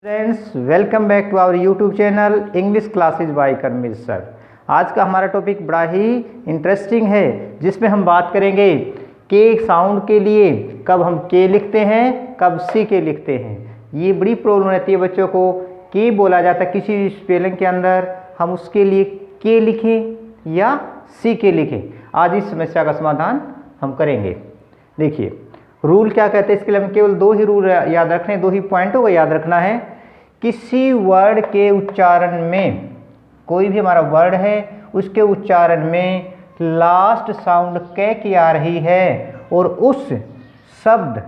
Friends, welcome back to our YouTube channel English classes by करमीर sir. आज का हमारा टॉपिक बड़ा ही इंटरेस्टिंग है, जिसमें हम बात करेंगे के साउंड के लिए कब हम के लिखते हैं, कब सी के लिखते हैं। ये बड़ी प्रॉब्लम रहती है बच्चों को। के बोला जाता है किसी स्पेलिंग के अंदर, हम उसके लिए के लिखें या सी के लिखें। आज इस समस्या का समाधान हम करेंगे। देखिए रूल क्या कहते हैं, इसके लिए हमें केवल दो ही रूल याद रखने, दो ही पॉइंटों को याद रखना है। किसी वर्ड के उच्चारण में, कोई भी हमारा वर्ड है उसके उच्चारण में लास्ट साउंड कै की आ रही है और उस शब्द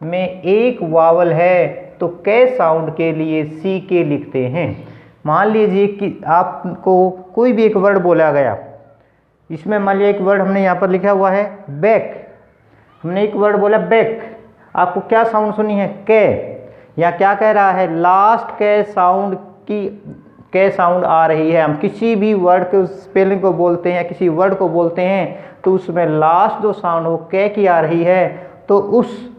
में एक वावल है तो कै साउंड के लिए सी के लिखते हैं। मान लीजिए कि आपको कोई भी एक वर्ड बोला गया, इसमें मान लीजिए एक वर्ड हमने यहाँ पर लिखा हुआ है बैक। हमने एक वर्ड बोला बैक, आपको क्या साउंड सुनी है, कै। या क्या कह रहा है, लास्ट कै साउंड की कै साउंड आ रही है। हम किसी भी वर्ड के स्पेलिंग को बोलते हैं, किसी वर्ड को बोलते हैं तो उसमें लास्ट जो साउंड वो कै की आ रही है, तो उस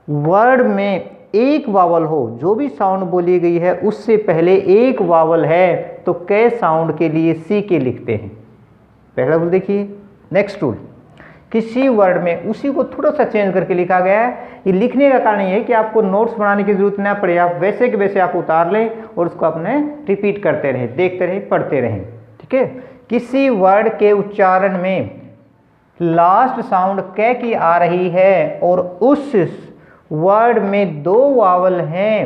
वर्ड में एक वावल हो, जो भी साउंड बोली गई है उससे पहले एक वावल है तो कै साउंड के लिए सी के लिखते हैं। पहला रूल देखिए। नेक्स्ट रूल, किसी वर्ड में उसी को थोड़ा सा चेंज करके लिखा गया है। ये लिखने का कारण ये है कि आपको नोट्स बनाने की जरूरत ना पड़े, आप वैसे के वैसे आप उतार लें और उसको अपने रिपीट करते रहें, देखते रहें, पढ़ते रहें। ठीक है। किसी वर्ड के उच्चारण में लास्ट साउंड कै की आ रही है और उस वर्ड में दो वावल हैं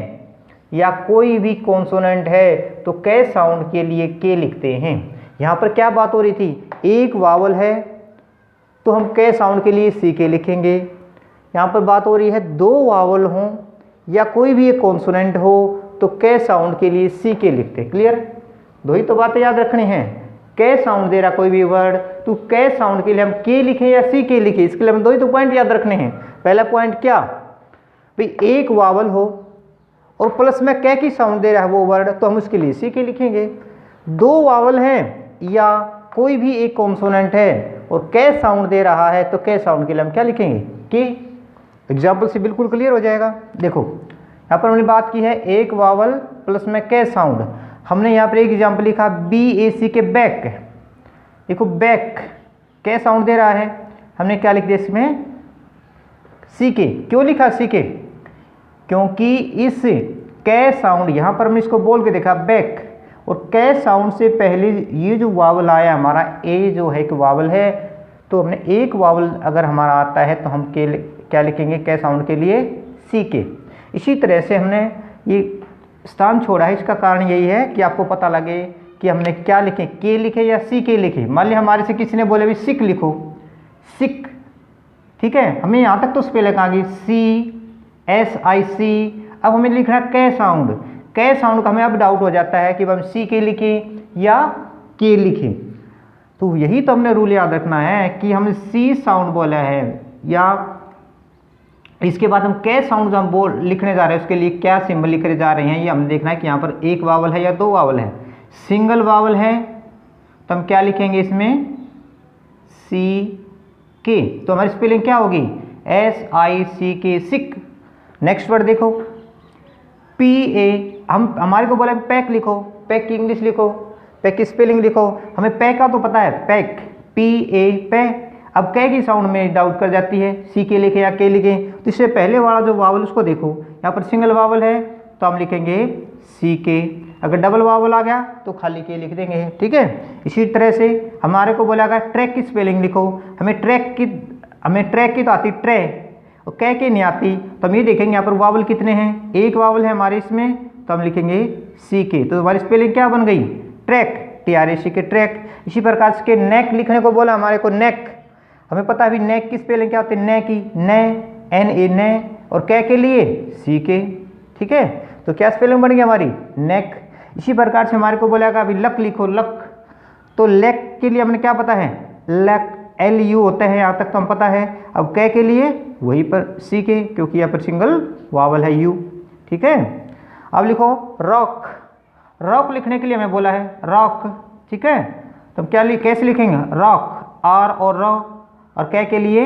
या कोई भी कॉन्सोनेंट है तो कै साउंड के लिए के लिखते हैं। यहाँ पर क्या बात हो रही थी, एक वावल है तो हम कै साउंड के लिए सी के लिखेंगे। यहाँ पर बात हो रही है दो वावल हों या कोई भी एक कॉन्सोनेंट हो तो कै साउंड के लिए सी के लिखते। क्लियर? दो ही तो बातें याद रखनी हैं। कै साउंड दे रहा कोई भी वर्ड तो कै साउंड के लिए हम के लिखें या सी के लिखें, इसके लिए हम दो ही तो पॉइंट याद रखने हैं। पहला पॉइंट क्या भाई, एक वावल हो और प्लस में कै की साउंड दे रहा है वो वर्ड तो हम उसके लिए सी के लिखेंगे। दो वावल हैं या कोई भी एक कॉन्सोनेंट है और कै साउंड दे रहा है तो कै साउंड के लिए हम क्या लिखेंगे, के। एग्जाम्पल से बिल्कुल क्लियर हो जाएगा। देखो यहाँ पर हमने बात की है एक वावल प्लस में कै साउंड। हमने यहाँ पर एक एग्जाम्पल लिखा BAC के बैक। देखो बैक कै साउंड दे रहा है, हमने क्या लिख दिया इसमें, सी के। क्यों लिखा सी के, क्योंकि इस कै साउंड, यहाँ पर हमने इसको बोल के देखा बैक, और कै साउंड से पहले ये जो वावल आया हमारा ए जो है एक वावल है, तो हमने एक वावल अगर हमारा आता है तो हम के क्या लिखेंगे, कै साउंड के लिए सी के। इसी तरह से हमने ये स्थान छोड़ा है, इसका कारण यही है कि आपको पता लगे कि हमने क्या लिखे, के लिखे या सी के लिखे। मान लिया हमारे से किसी ने बोले भी सिक लिखो, सिक, ठीक है, हमें यहाँ तक तो स्पेलिंग आ गई CSIC। अब हमें लिखना कै साउंड। कै साउंड का हमें अब डाउट हो जाता है कि हम सी के लिखें या के लिखें। तो यही तो हमने रूल याद रखना है कि हमने सी साउंड बोला है या इसके बाद हम कै साउंड जो हम लिखने जा रहे हैं उसके लिए क्या सिंबल लिखने जा रहे हैं, ये हमें देखना है कि यहाँ पर एक वावल है या दो वावल है। सिंगल वावल है तो हम क्या लिखेंगे इसमें, सी के, तो हमारी स्पेलिंग क्या होगी, SICK, सिक। नेक्स्ट वर्ड देखो PA, हम हमारे को बोला पैक लिखो, पैक की इंग्लिश लिखो, पैक की स्पेलिंग लिखो। हमें पैक का तो पता है, पैक PA पैक। अब कै की साउंड में डाउट कर जाती है, सी के लिखे या के लिखे, तो इससे पहले वाला जो वावल उसको देखो, यहाँ पर सिंगल वावल है तो हम लिखेंगे सी के। अगर डबल वावल आ गया तो खाली के लिख देंगे। ठीक है। इसी तरह से हमारे को बोला गया ट्रैक की स्पेलिंग लिखो, हमें ट्रैक की तो आती ट्रे और कै के नहीं आती, तो हम ये देखेंगे यहाँ पर वावल कितने हैं, एक वावल है हमारे इसमें तो हम लिखेंगे सी के। तो हमारी स्पेलिंग क्या बन गई, ट्रैक, TRAC के ट्रैक। इसी प्रकार से नेक लिखने को बोला हमारे को नेक, हमें पता है अभी नेक की स्पेलिंग क्या होती है, ने की, ने, NA ने, और कै के लिए सी के। ठीक है, तो क्या स्पेलिंग बन गई हमारी, नेक। इसी प्रकार से हमारे को बोला अभी लक लिखो, लक, तो लेक के लिए हमने क्या पता है, लक, LU होता है, यहाँ तक तो हम पता है। अब कै के लिए वहीं पर सी के, क्योंकि यहाँ पर सिंगल वावल है यू। ठीक है। अब लिखो रॉक, रॉक लिखने के लिए हमें बोला है रॉक। ठीक है, तो हम क्या कैसे लिखेंगे, रॉक, R और रॉ, और कै के लिए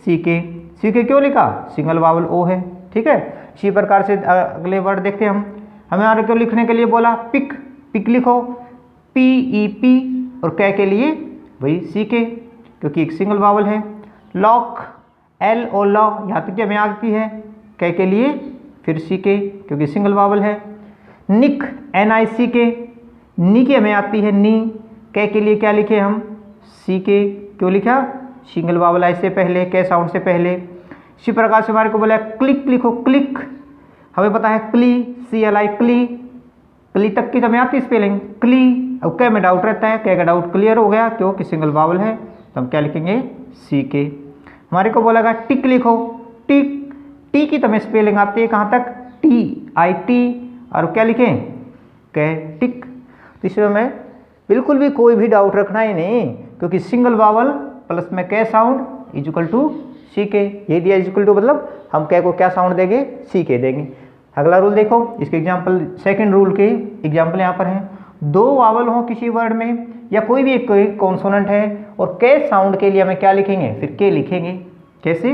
सी के। सी के क्यों लिखा, सिंगल वावल ओ है। ठीक है। इसी प्रकार से अगले वर्ड देखते हैं हम। हमारे को लिखने के लिए बोला पिक, पिक लिखो PEP, और कै के लिए वही CK क्योंकि एक सिंगल वावल है। लॉक LO लॉ, यहाँ तक कि हमें आती है, कै के लिए फिर CK क्योंकि सिंगल वावल है। निक NICK, नी की हमें आती है नी, कै के लिए क्या लिखे हम CK, क्यों लिखा सिंगल वावल है इससे पहले, कै साउंड से पहले। इसी प्रकार से हमारे को बोला क्लिक लिखो, क्लिक हमें पता है क्ली CLI क्ली, क्ली तक की हमें आती है स्पेलिंग क्ली। अब कै में डाउट रहता है, कै का डाउट क्लियर हो गया क्योंकि सिंगल वावल है, तो हम क्या लिखेंगे CK। हमारे को बोला टिक लिखो, टिक, टी की तो हमें स्पेलिंग आती है कहाँ तक TIT, और क्या लिखें कै टिक। तो इसमें हमें बिल्कुल भी कोई भी डाउट रखना ही नहीं क्योंकि सिंगल वावल प्लस में कै साउंड इक्वल टू CK, ये दिया इक्वल टू मतलब हम कै को क्या साउंड देंगे CK देंगे। अगला रूल देखो, इसके एग्जाम्पल सेकेंड रूल के एग्जाम्पल यहाँ पर हैं। दो वावल हो किसी वर्ड में या कोई भी एक कोई कॉन्सोनेंट है और कै साउंड के लिए हमें क्या लिखेंगे फिर के लिखेंगे। कैसे,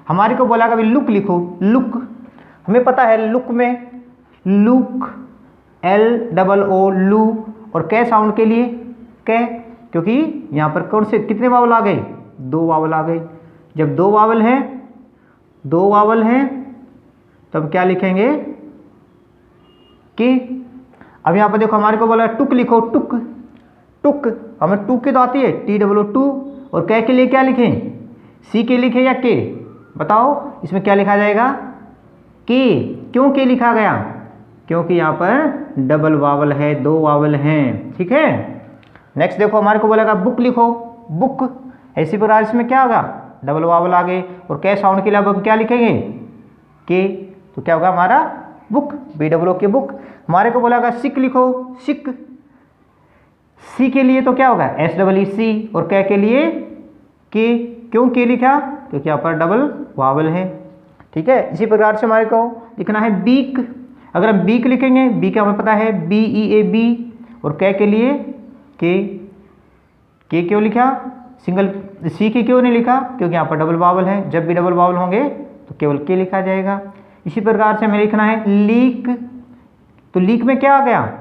हमारे को बोला कभी लुक लिखो, लुक हमें पता है लुक में लुक LOO लू, और कै साउंड के लिए कै, क्योंकि यहाँ पर कौन से कितने वावल आ गए, दो वावल आ गए। जब दो वावल हैं तब क्या लिखेंगे के। अब यहाँ पर देखो हमारे को बोला टुक लिखो, टुक, टुक हमें टुक की तो आती है TOO, और कै के लिए क्या लिखें CK लिखें या के, बताओ इसमें क्या लिखा जाएगा के। क्यों के लिखा गया, क्योंकि यहाँ पर डबल वावल है, दो वावल हैं, ठीक है। नेक्स्ट देखो हमारे को बोलेगा बुक लिखो, बुक, ऐसी प्रकार इसमें क्या होगा डबल वावल आ गए, और कै साउंड के लिए अब हम क्या लिखेंगे के, तो क्या होगा हमारा बुक, BOO के बुक। हमारे को बोला सिक लिखो, सिक, सी के लिए तो क्या होगा SEEC, और कै के लिए के, क्यों के लिखा क्योंकि यहाँ पर डबल वावल है, ठीक है। इसी प्रकार से हमारे को लिखना है बीक, अगर हम बीक लिखेंगे, बी का हमें पता है BEAB, और कै के लिए के क्यों लिखा सिंगल, सी के क्यों नहीं लिखा क्योंकि यहाँ पर डबल वावल है, जब भी डबल वावल होंगे तो केवल के लिखा जाएगा। इसी प्रकार से हमें लिखना है लीक, तो लीक में क्या आ गया,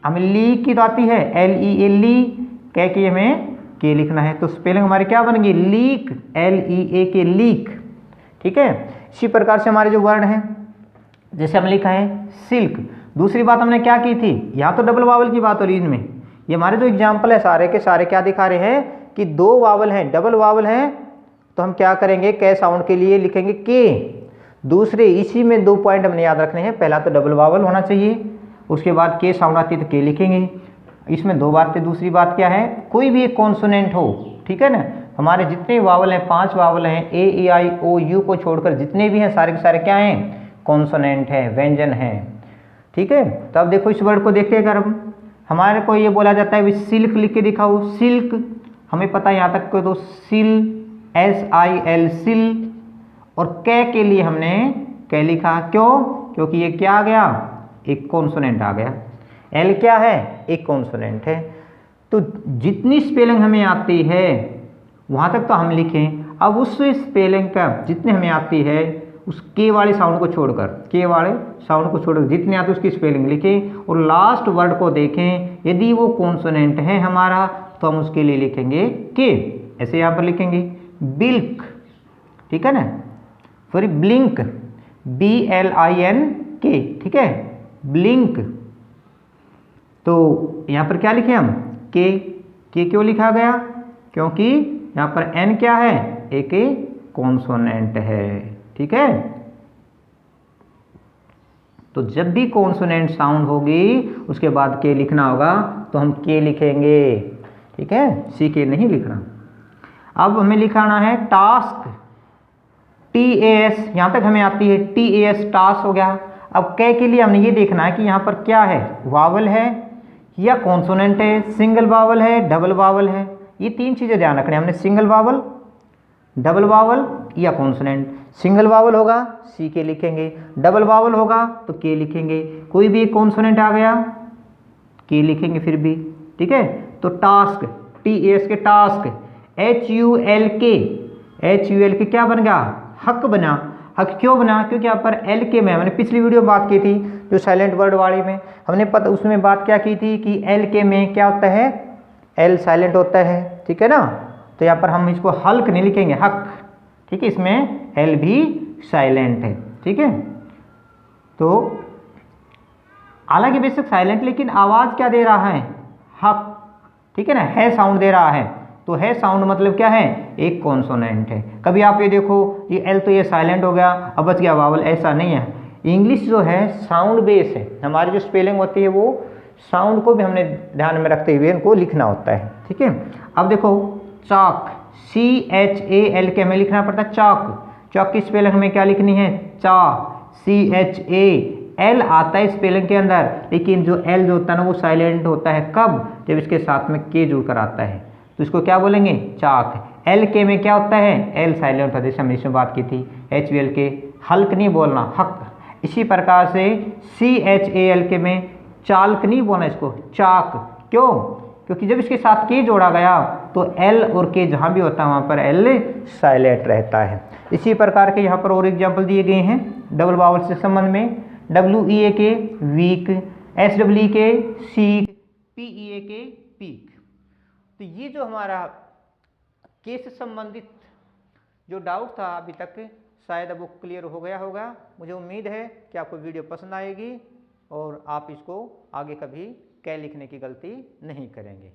हमें लीक की तो आती है LEA, कै की हमें के लिखना है, तो स्पेलिंग हमारी क्या बनेगी लीक, LEAK लीक, ठीक है। इसी प्रकार से हमारे जो वर्ड हैं, जैसे हम लिखा है सिल्क। दूसरी बात हमने क्या की थी, यहाँ तो डबल वावल की बात हो रही इनमें, ये हमारे जो एग्जाम्पल है सारे के सारे क्या दिखा रहे हैं कि दो वावल हैं, डबल वावल हैं, तो हम क्या करेंगे कै साउंड के लिए लिखेंगे के। दूसरे इसी में दो पॉइंट हमने याद रखने हैं, पहला तो डबल वावल होना चाहिए, उसके बाद के साउंड आती है तो के लिखेंगे। इसमें दो बातें, दूसरी बात क्या है, कोई भी एक कॉन्सोनेंट हो, ठीक है ना, हमारे जितने वावल हैं 5 वावल हैं AEIOU को छोड़कर जितने भी हैं सारे के सारे क्या हैं कॉन्सोनेंट हैं, व्यंजन हैं, ठीक है। तो अब देखो इस वर्ड को देखते हैं, अगर हमारे को ये बोला जाता है सिल्क लिख के दिखाओ, सिल्क हमें पता है यहाँ तक को, तो सिल SIL सिल, और कै के लिए हमने कै लिखा, क्यों क्योंकि ये क्या आ गया एक कॉन्सोनेंट आ गया, L क्या है एक कॉन्सोनेंट है। तो जितनी स्पेलिंग हमें आती है वहाँ तक तो हम लिखें, अब उस स्पेलिंग का जितने हमें आती है उस के वाले साउंड को छोड़कर, के वाले साउंड को छोड़कर जितने आते उसकी स्पेलिंग लिखें, और लास्ट वर्ड को देखें, यदि वो कॉन्सोनेंट है हमारा तो हम उसके लिए लिखेंगे के, ऐसे यहाँ पर लिखेंगे बिल्क, ठीक है ना, सॉरी ब्लिंक BLINK, ठीक है ब्लिंक। तो यहाँ पर क्या लिखे हम के क्यों लिखा गया क्योंकि यहाँ पर N क्या है एक कॉन्सोनेंट है, ठीक है। तो जब भी कॉन्सोनेंट साउंड होगी उसके बाद के लिखना होगा तो हम के लिखेंगे, ठीक है, सी के नहीं लिखना। अब हमें लिखाना है टास्क, TAS, यहाँ तक हमें आती है TAS, टास्क हो गया। अब कै के लिए हमने ये देखना है कि यहाँ पर क्या है, वावल है या कॉन्सोनेंट है, सिंगल वावल है डबल वावल है, ये तीन चीज़ें ध्यान रखनी है हमने, सिंगल वावल, डबल वावल या कॉन्सोनेंट। सिंगल वावल होगा सी के लिखेंगे, डबल वावल होगा तो के लिखेंगे, कोई भी एक कॉन्सोनेंट आ गया के लिखेंगे फिर भी, ठीक है। तो टास्क, TAS के टास्क, HULK क्या बन गया हक बना, हक क्यों बना? क्योंकि यहाँ पर एल के में हमने पिछली वीडियो में बात की थी जो साइलेंट वर्ड वाली में, हमने पता उसमें बात क्या की थी कि एल के में क्या होता है, एल साइलेंट होता है, ठीक है ना। तो यहाँ पर हम इसको हल्क नहीं लिखेंगे, हक, ठीक है, इसमें एल भी साइलेंट है, ठीक है। तो हालांकि बेशक साइलेंट लेकिन आवाज क्या दे रहा है, हक, ठीक है ना, है साउंड दे रहा है। तो है साउंड मतलब क्या है, एक कॉन्सोनेंट है। कभी आप ये देखो ये एल तो ये साइलेंट हो गया, अब बच गया वावल, ऐसा नहीं है। इंग्लिश जो है साउंड बेस है, हमारी जो स्पेलिंग होती है वो साउंड को भी हमने ध्यान में रखते हुए इनको लिखना होता है, ठीक है। अब देखो चाक, CHAL के हमें लिखना पड़ता है चाक। चाक की स्पेलिंग हमें क्या लिखनी है, चा, CHAL आता है स्पेलिंग के अंदर, लेकिन जो एल जो होता है ना वो साइलेंट होता है, कब, जब इसके साथ में के जुड़कर आता है, तो इसको क्या बोलेंगे, चाक। एल के में क्या होता है, एल साइलेंट होता है, जैसे हमने इसमें बात की थी, HVL के, हल्क नहीं बोलना, हक। इसी प्रकार से CHAL के में चालक नहीं बोलना, इसको चाक। क्यों? क्योंकि जब इसके साथ के जोड़ा गया तो एल और के जहाँ भी होता है वहाँ पर एल साइलेंट रहता है। इसी प्रकार के यहाँ पर और एग्जाम्पल दिए गए हैं डबल वावल से संबंध में, WEA के वीक, SWE के सीक, PEA के पीक। तो ये जो हमारा के से संबंधित जो डाउट था अभी तक, शायद अब वो क्लियर हो गया होगा। मुझे उम्मीद है कि आपको वीडियो पसंद आएगी और आप इसको आगे कभी कै लिखने की गलती नहीं करेंगे।